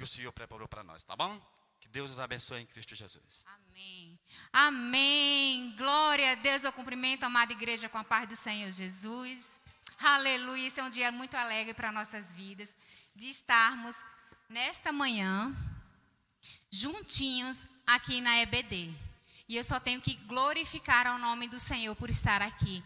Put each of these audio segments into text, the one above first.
que o Senhor preparou para nós, tá bom? Que Deus os abençoe em Cristo Jesus. Amém. Amém. Glória a Deus. Eu cumprimento a amada igreja com a paz do Senhor Jesus. Aleluia. Esse é um dia muito alegre para nossas vidas, de estarmos nesta manhã juntinhos aqui na EBD. E eu só tenho que glorificar ao nome do Senhor por estar aqui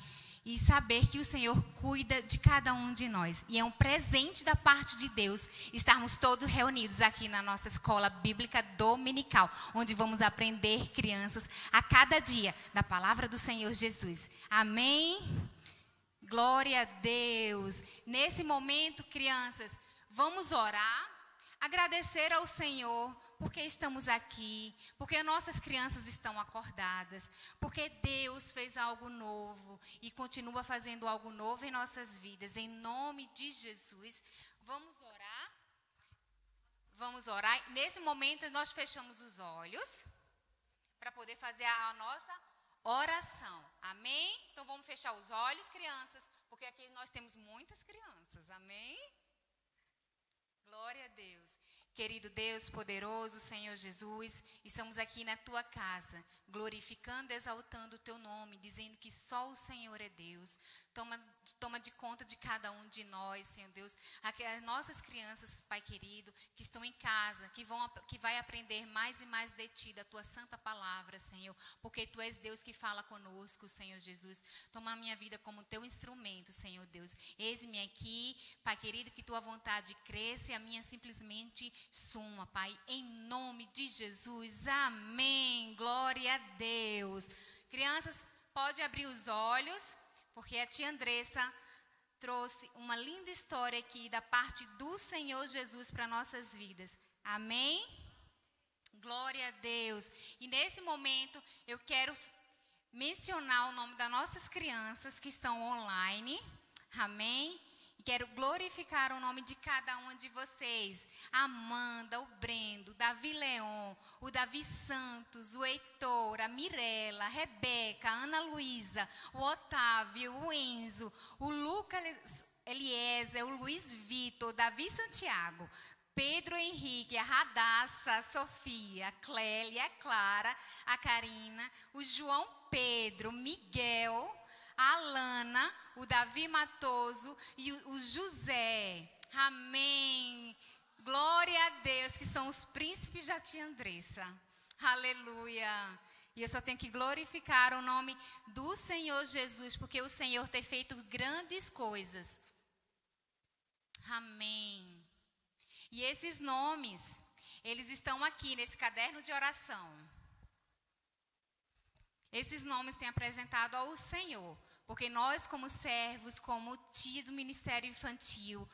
e saber que o Senhor cuida de cada um de nós. E é um presente da parte de Deus estarmos todos reunidos aqui na nossa escola bíblica dominical, onde vamos aprender, crianças, a cada dia da palavra do Senhor Jesus. Amém? Glória a Deus. Nesse momento, crianças, vamos orar, agradecer ao Senhor porque estamos aqui, porque nossas crianças estão acordadas, porque Deus fez algo novo e continua fazendo algo novo em nossas vidas. Em nome de Jesus, vamos orar. Vamos orar. Nesse momento, nós fechamos os olhos para poder fazer a nossa oração. Amém? Então, vamos fechar os olhos, crianças, porque aqui nós temos muitas crianças. Amém? Glória a Deus. Querido Deus poderoso, Senhor Jesus, estamos aqui na Tua casa, glorificando, exaltando o Teu nome, dizendo que só o Senhor é Deus. Toma de conta de cada um de nós, Senhor Deus. As nossas crianças, Pai querido, que estão em casa, que vai aprender mais e mais de Ti, da Tua santa palavra, Senhor, porque Tu és Deus que fala conosco, Senhor Jesus. Toma a minha vida como Teu instrumento, Senhor Deus. Eis-me aqui, Pai querido, que Tua vontade cresça e a minha simplesmente suma, Pai, em nome de Jesus. Amém. Glória a Deus. Crianças, pode abrir os olhos, porque a tia Andressa trouxe uma linda história aqui da parte do Senhor Jesus para nossas vidas. Amém? Glória a Deus. E nesse momento eu quero mencionar o nome das nossas crianças que estão online. Amém? E quero glorificar o nome de cada uma de vocês. Amanda, o Brendo, o Davi Leon, o Davi Santos, o Heitor, a Mirela, a Rebeca, a Ana Luísa, o Otávio, o Enzo, o Lucas Eliezer, o Luiz Vitor, o Davi Santiago, Pedro Henrique, a Radassa, a Sofia, a Clélia, a Clara, a Karina, o João Pedro, Miguel, a Alana, o Davi Matoso e o José. Amém. Glória a Deus, que são os príncipes da tia Andressa. Aleluia. E eu só tenho que glorificar o nome do Senhor Jesus, porque o Senhor tem feito grandes coisas. Amém. E esses nomes, eles estão aqui nesse caderno de oração. Esses nomes têm apresentado ao Senhor, porque nós, como servos, como tia do Ministério Infantil,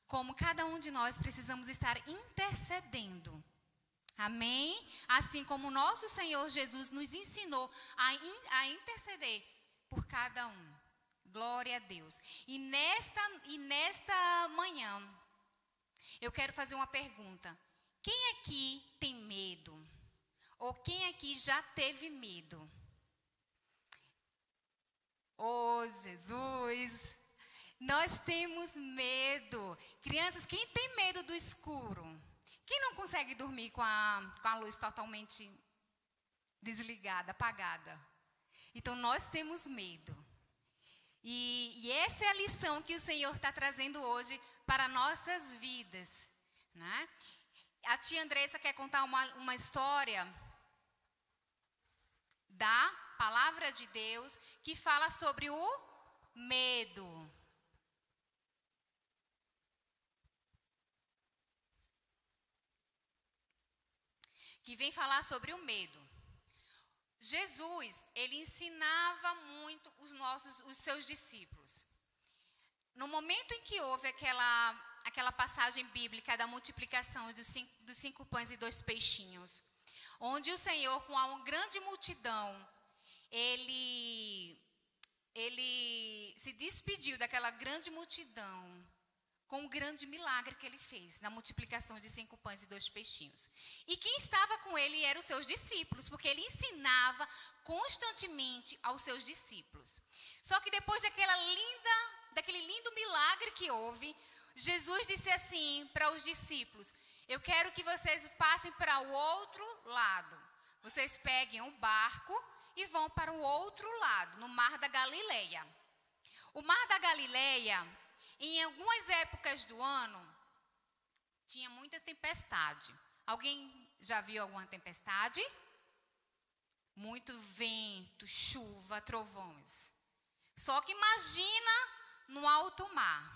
como cada um de nós, precisamos estar intercedendo. Amém? Assim como o nosso Senhor Jesus nos ensinou a interceder por cada um. Glória a Deus. E nesta manhã, eu quero fazer uma pergunta. Quem aqui tem medo? Ou quem aqui já teve medo? Oh, Jesus, nós temos medo. Crianças, quem tem medo do escuro? Quem não consegue dormir com a luz totalmente desligada, apagada? Então, nós temos medo. E essa é a lição que o Senhor está trazendo hoje para nossas vidas, né? A tia Andressa quer contar uma história da palavra de Deus que fala sobre o medo. Que vem falar sobre o medo. Jesus, ele ensinava muito os seus discípulos. No momento em que houve aquela passagem bíblica da multiplicação dos 5 pães e 2 peixinhos, onde o Senhor, com uma grande multidão, ele se despediu daquela grande multidão com o grande milagre que ele fez na multiplicação de 5 pães e 2 peixinhos. E quem estava com ele eram os seus discípulos, porque ele ensinava constantemente aos seus discípulos. Só que depois daquele lindo milagre que houve, Jesus disse assim para os discípulos: Eu quero que vocês passem para o outro lado. Vocês peguem um barco e vão para o outro lado, no Mar da Galileia. O Mar da Galileia, em algumas épocas do ano, tinha muita tempestade. Alguém já viu alguma tempestade? Muito vento, chuva, trovões. Só que imagina no alto mar.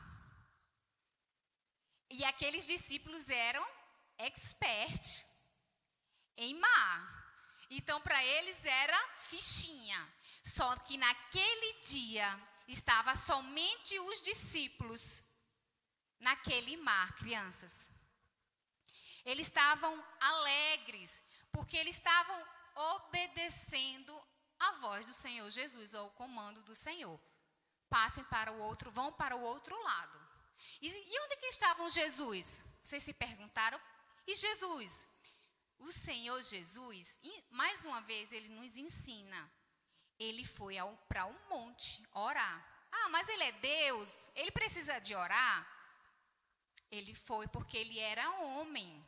E aqueles discípulos eram experts em mar. Então, para eles era fichinha. Só que naquele dia estava somente os discípulos naquele mar, crianças. Eles estavam alegres, porque eles estavam obedecendo a voz do Senhor Jesus, ou o comando do Senhor. Passem para o outro, vão para o outro lado. E onde que estavam Jesus? Vocês se perguntaram? E Jesus? O Senhor Jesus, mais uma vez, ele nos ensina. Ele foi para um monte orar. Ah, mas ele é Deus, ele precisa de orar? Ele foi porque ele era homem.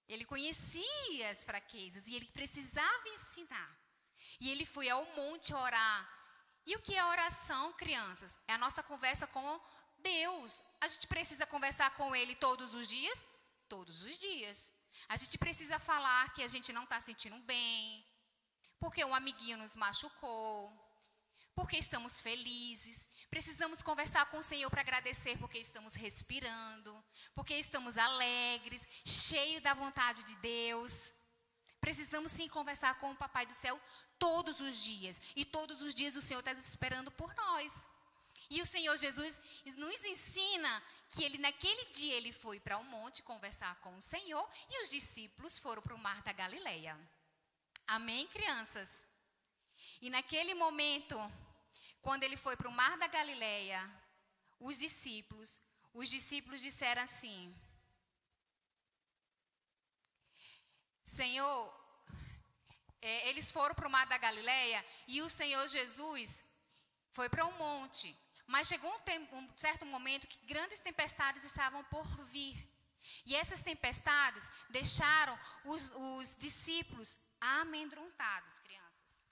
Ele conhecia as fraquezas e ele precisava ensinar. E ele foi ao monte orar. E o que é oração, crianças? É a nossa conversa com Deus. A gente precisa conversar com ele todos os dias? Todos os dias. A gente precisa falar que a gente não está sentindo bem, porque um amiguinho nos machucou, porque estamos felizes. Precisamos conversar com o Senhor para agradecer porque estamos respirando, porque estamos alegres, cheios da vontade de Deus. Precisamos sim conversar com o Papai do Céu todos os dias. E todos os dias o Senhor está esperando por nós. E o Senhor Jesus nos ensina que ele naquele dia ele foi para um monte conversar com o Senhor e os discípulos foram para o Mar da Galileia. Amém, crianças? E naquele momento, quando ele foi para o Mar da Galileia, os discípulos disseram assim: Senhor, eles foram para o Mar da Galileia e o Senhor Jesus foi para um monte. Mas chegou um certo momento que grandes tempestades estavam por vir. E essas tempestades deixaram os discípulos amedrontados, crianças.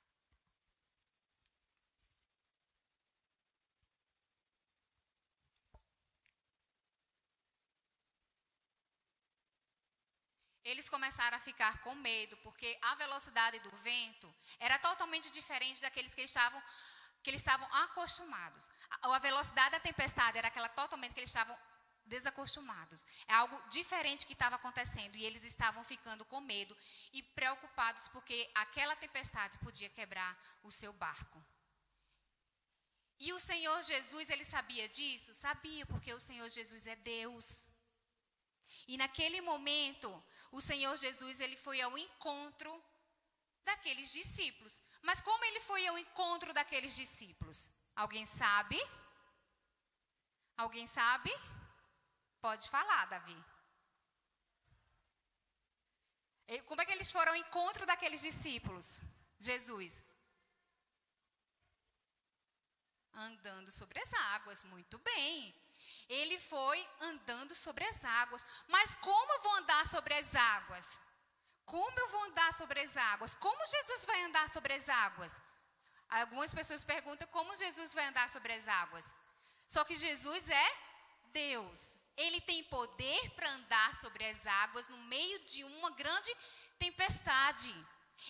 Eles começaram a ficar com medo, porque a velocidade do vento era totalmente diferente daqueles que eles estavam acostumados. A velocidade da tempestade era aquela totalmente que eles estavam desacostumados. É algo diferente que estava acontecendo e eles estavam ficando com medo e preocupados porque aquela tempestade podia quebrar o seu barco. E o Senhor Jesus, ele sabia disso? Sabia, porque o Senhor Jesus é Deus. E naquele momento, o Senhor Jesus, ele foi ao encontro daqueles discípulos. Mas como ele foi ao encontro daqueles discípulos? Alguém sabe? Alguém sabe? Pode falar, Davi. Como é que eles foram ao encontro daqueles discípulos? Jesus. Andando sobre as águas, muito bem. Ele foi andando sobre as águas. Mas como eu vou andar sobre as águas? Como eu vou andar sobre as águas? Como Jesus vai andar sobre as águas? Algumas pessoas perguntam como Jesus vai andar sobre as águas. Só que Jesus é Deus. Ele tem poder para andar sobre as águas no meio de uma grande tempestade.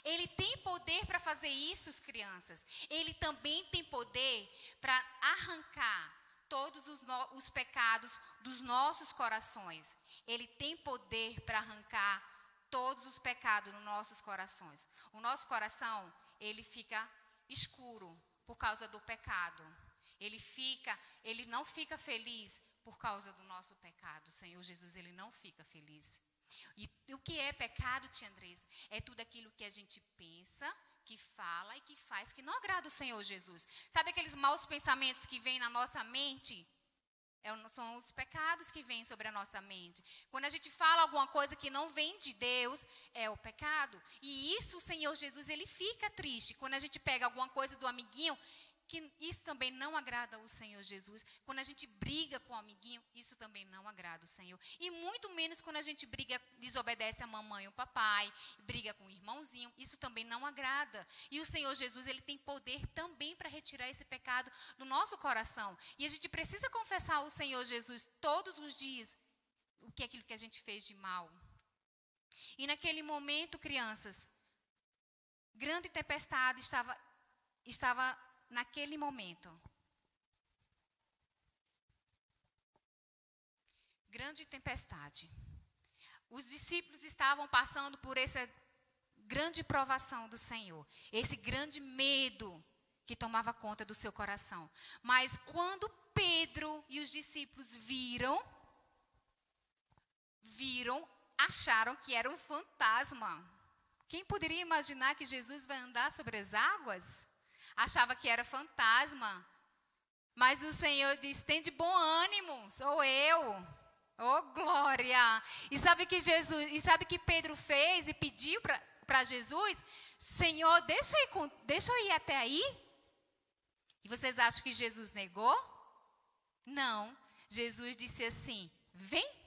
Ele tem poder para fazer isso, crianças. Ele também tem poder para arrancar todos os pecados dos nossos corações. Ele tem poder para arrancar todos os pecados nos nossos corações. O nosso coração, ele fica escuro por causa do pecado. Ele não fica feliz por causa do nosso pecado. O Senhor Jesus, ele não fica feliz. E o que é pecado, tia Andressa? É tudo aquilo que a gente pensa, que fala e que faz que não agrada o Senhor Jesus. Sabe aqueles maus pensamentos que vêm na nossa mente? São os pecados que vêm sobre a nossa mente. Quando a gente fala alguma coisa que não vem de Deus, é o pecado. E isso o Senhor Jesus, ele fica triste. Quando a gente pega alguma coisa do amiguinho, que isso também não agrada ao Senhor Jesus. Quando a gente briga com o amiguinho, isso também não agrada ao Senhor. E muito menos quando a gente briga, desobedece a mamãe ou papai, briga com o irmãozinho, isso também não agrada. E o Senhor Jesus, ele tem poder também para retirar esse pecado do nosso coração. E a gente precisa confessar ao Senhor Jesus todos os dias o que é aquilo que a gente fez de mal. E naquele momento, crianças, grande tempestade estava naquele momento. Grande tempestade. Os discípulos estavam passando por essa grande provação do Senhor. Esse grande medo que tomava conta do seu coração. Mas quando Pedro e os discípulos viram, acharam que era um fantasma. Quem poderia imaginar que Jesus vai andar sobre as águas? Achava que era fantasma. Mas o Senhor diz, tem de bom ânimo, sou eu. Oh, glória! E sabe que Pedro fez e pediu para Jesus? Senhor, deixa eu ir até aí. E vocês acham que Jesus negou? Não. Jesus disse assim, vem.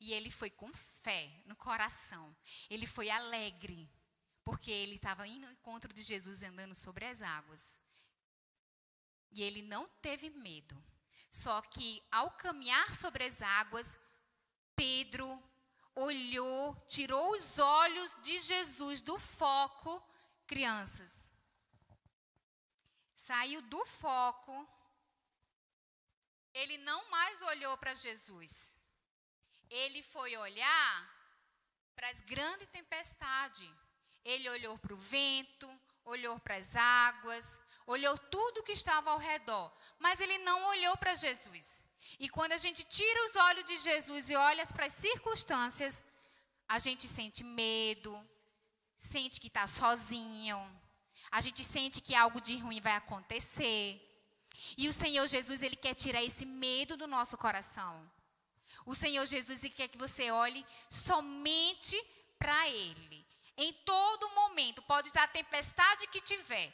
E ele foi com fé no coração. Ele foi alegre. Porque ele estava indo ao encontro de Jesus andando sobre as águas. E ele não teve medo. Só que ao caminhar sobre as águas, Pedro olhou, tirou os olhos de Jesus do foco, crianças. Saiu do foco. Ele não mais olhou para Jesus. Ele foi olhar para as grandes tempestades. Ele olhou para o vento, olhou para as águas, olhou tudo que estava ao redor. Mas ele não olhou para Jesus. E quando a gente tira os olhos de Jesus e olha para as circunstâncias, a gente sente medo, sente que está sozinho, a gente sente que algo de ruim vai acontecer. E o Senhor Jesus, ele quer tirar esse medo do nosso coração. O Senhor Jesus, ele quer que você olhe somente para Ele. Em todo momento, pode estar a tempestade que tiver.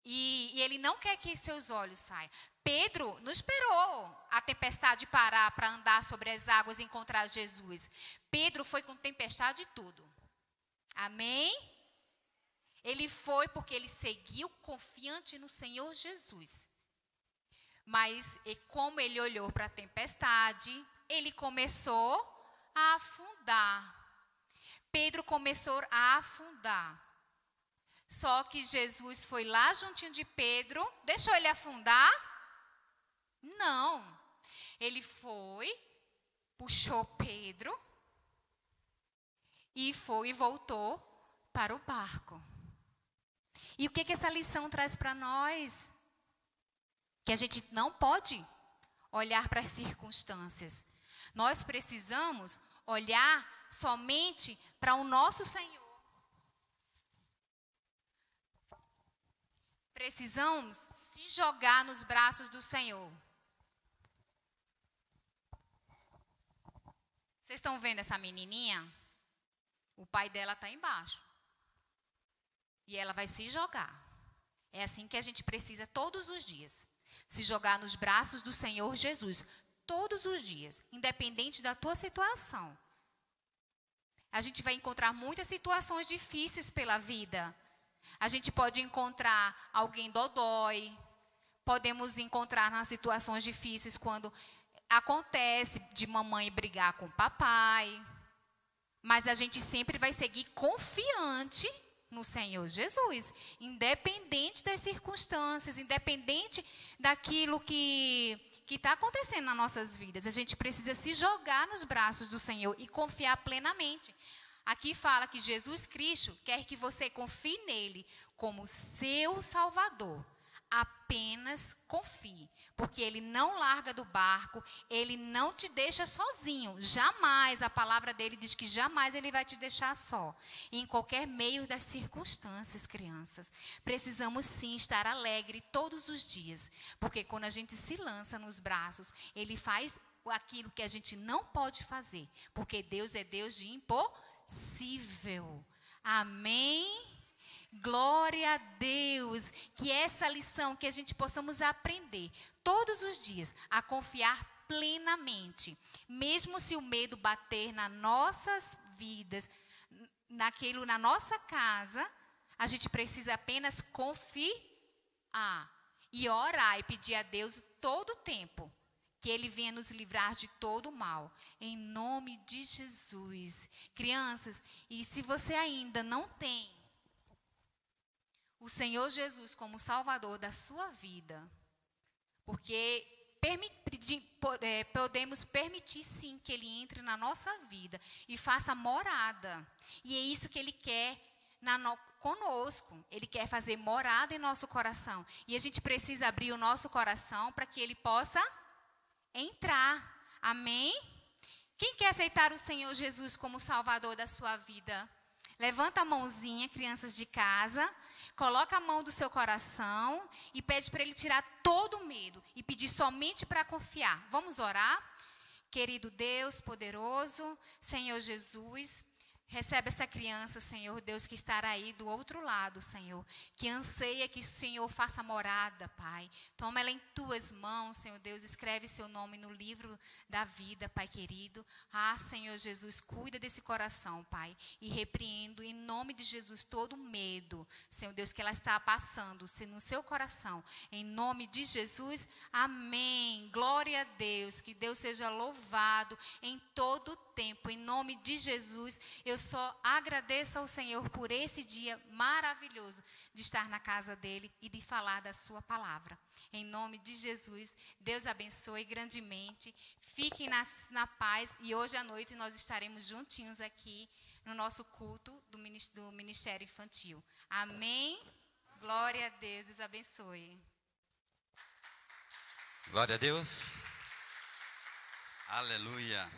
E Ele não quer que seus olhos saiam. Pedro não esperou a tempestade parar para andar sobre as águas e encontrar Jesus. Pedro foi com tempestade e tudo. Amém? Ele foi porque ele seguiu confiante no Senhor Jesus. Mas como ele olhou para a tempestade, ele começou a afundar. Pedro começou a afundar. Só que Jesus foi lá juntinho de Pedro, deixou ele afundar? Não. Ele foi, puxou Pedro e foi e voltou para o barco. E o que essa lição traz para nós? Que a gente não pode olhar para as circunstâncias. Nós precisamos olhar somente para o nosso Senhor. Precisamos se jogar nos braços do Senhor. Vocês estão vendo essa menininha? O pai dela está embaixo. E ela vai se jogar. É assim que a gente precisa todos os dias. Se jogar nos braços do Senhor Jesus. Todos os dias. Independente da tua situação. A gente vai encontrar muitas situações difíceis pela vida. A gente pode encontrar alguém dodói. Podemos encontrar nas situações difíceis quando acontece de mamãe brigar com papai. Mas a gente sempre vai seguir confiante no Senhor Jesus, independente das circunstâncias, independente daquilo que está acontecendo nas nossas vidas. A gente precisa se jogar nos braços do Senhor e confiar plenamente. Aqui fala que Jesus Cristo quer que você confie nele como seu Salvador. Apenas confie, porque ele não larga do barco, ele não te deixa sozinho, jamais. A palavra dele diz que jamais ele vai te deixar só. E em qualquer meio das circunstâncias, crianças, precisamos sim estar alegre todos os dias, porque quando a gente se lança nos braços, ele faz aquilo que a gente não pode fazer, porque Deus é Deus de impossível. Amém? Glória a Deus, que essa lição que a gente possamos aprender todos os dias a confiar plenamente, mesmo se o medo bater nas nossas vidas, na nossa casa, a gente precisa apenas confiar e orar e pedir a Deus todo o tempo que Ele venha nos livrar de todo o mal, em nome de Jesus. Crianças, e se você ainda não tem o Senhor Jesus como Salvador da sua vida, porque podemos permitir sim que Ele entre na nossa vida e faça morada, e é isso que Ele quer conosco. Ele quer fazer morada em nosso coração, e a gente precisa abrir o nosso coração para que Ele possa entrar, amém? Quem quer aceitar o Senhor Jesus como Salvador da sua vida? Levanta a mãozinha, crianças de casa, coloca a mão do seu coração e pede para Ele tirar todo o medo e pedir somente para confiar. Vamos orar? Querido Deus poderoso, Senhor Jesus, recebe essa criança, Senhor Deus, que estará aí do outro lado, Senhor, que anseia que o Senhor faça morada, Pai. Toma ela em tuas mãos, Senhor Deus, escreve seu nome no livro da vida, Pai querido. Ah, Senhor Jesus, cuida desse coração, Pai, e repreendo em nome de Jesus todo medo, Senhor Deus, que ela está passando no seu coração. Em nome de Jesus, amém. Glória a Deus, que Deus seja louvado em todo o tempo. Em nome de Jesus, eu só agradeço ao Senhor por esse dia maravilhoso de estar na casa dele e de falar da sua palavra. Em nome de Jesus, Deus abençoe grandemente. Fiquem na paz e hoje à noite nós estaremos juntinhos aqui no nosso culto do Ministério Infantil. Amém? Glória a Deus, Deus abençoe. Glória a Deus. Aleluia.